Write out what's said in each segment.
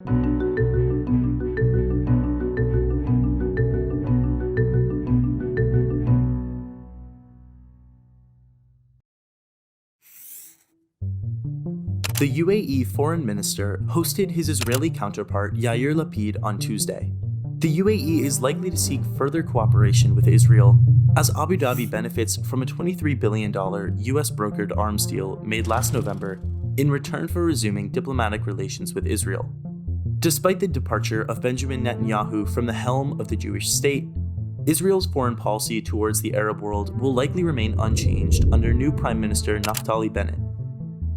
The UAE foreign minister hosted his Israeli counterpart Yair Lapid on Tuesday. The UAE is likely to seek further cooperation with Israel, as Abu Dhabi benefits from a $23 billion US brokered arms deal made last November in return for resuming diplomatic relations with Israel. Despite the departure of Benjamin Netanyahu from the helm of the Jewish state, Israel's foreign policy towards the Arab world will likely remain unchanged under new Prime Minister Naftali Bennett.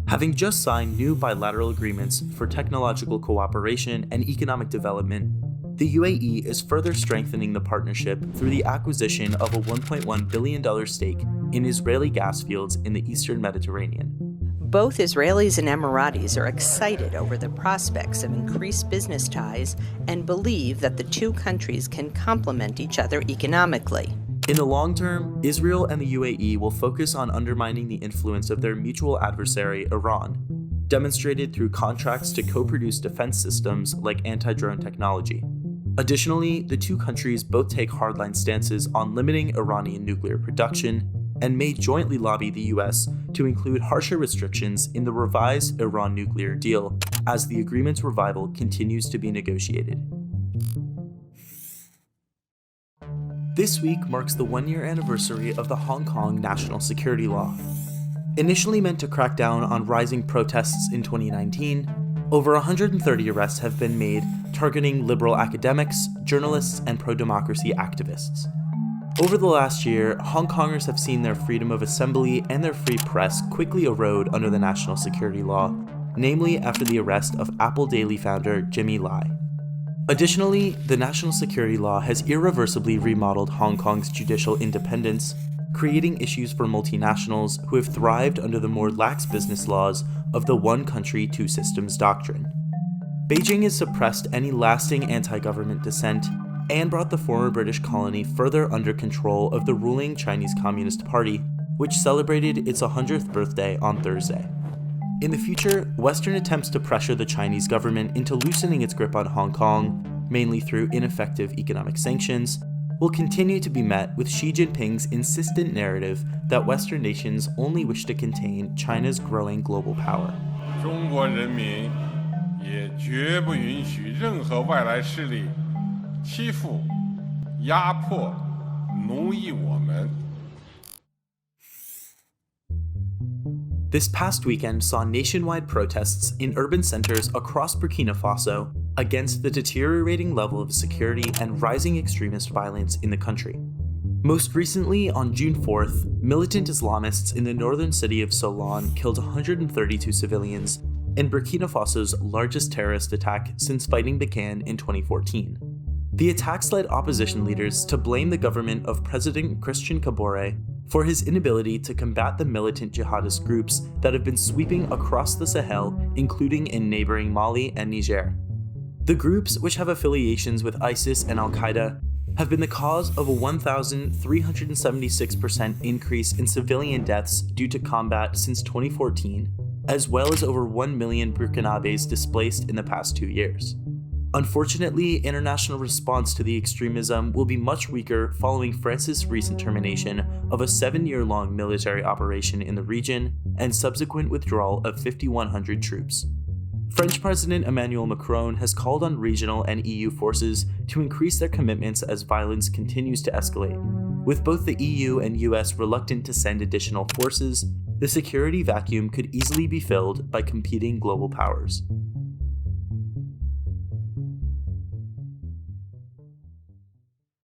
Having just signed new bilateral agreements for technological cooperation and economic development, the UAE is further strengthening the partnership through the acquisition of a $1.1 billion stake in Israeli gas fields in the eastern Mediterranean. Both Israelis and Emiratis are excited over the prospects of increased business ties and believe that the two countries can complement each other economically. In the long term, Israel and the UAE will focus on undermining the influence of their mutual adversary, Iran, demonstrated through contracts to co-produce defense systems like anti-drone technology. Additionally, the two countries both take hardline stances on limiting Iranian nuclear production and may jointly lobby the US to include harsher restrictions in the revised Iran nuclear deal as the agreement's revival continues to be negotiated. This week marks the one-year anniversary of the Hong Kong National Security Law. Initially meant to crack down on rising protests in 2019, over 130 arrests have been made targeting liberal academics, journalists, and pro-democracy activists. Over the last year, Hong Kongers have seen their freedom of assembly and their free press quickly erode under the national security law, namely after the arrest of Apple Daily founder Jimmy Lai. Additionally, the national security law has irreversibly remodeled Hong Kong's judicial independence, creating issues for multinationals who have thrived under the more lax business laws of the one country, two systems doctrine. Beijing has suppressed any lasting anti-government dissent and brought the former British colony further under control of the ruling Chinese Communist Party, which celebrated its 100th birthday on Thursday. In the future, Western attempts to pressure the Chinese government into loosening its grip on Hong Kong, mainly through ineffective economic sanctions, will continue to be met with Xi Jinping's insistent narrative that Western nations only wish to contain China's growing global power. 中国人民也绝不允许任何外来势力欺负、压迫、奴役我们。 This past weekend saw nationwide protests in urban centers across Burkina Faso against the deteriorating level of security and rising extremist violence in the country. Most recently, on June 4th, militant Islamists in the northern city of Solon killed 132 civilians in Burkina Faso's largest terrorist attack since fighting began in 2014. The attacks led opposition leaders to blame the government of President Christian Kabore for his inability to combat the militant jihadist groups that have been sweeping across the Sahel, including in neighboring Mali and Niger. The groups, which have affiliations with ISIS and Al-Qaeda, have been the cause of a 1,376% increase in civilian deaths due to combat since 2014, as well as over 1 million Burkinabés displaced in the past 2 years. Unfortunately, international response to the extremism will be much weaker following France's recent termination of a 7-year-long military operation in the region and subsequent withdrawal of 5,100 troops. French President Emmanuel Macron has called on regional and EU forces to increase their commitments as violence continues to escalate. With both the EU and US reluctant to send additional forces, the security vacuum could easily be filled by competing global powers.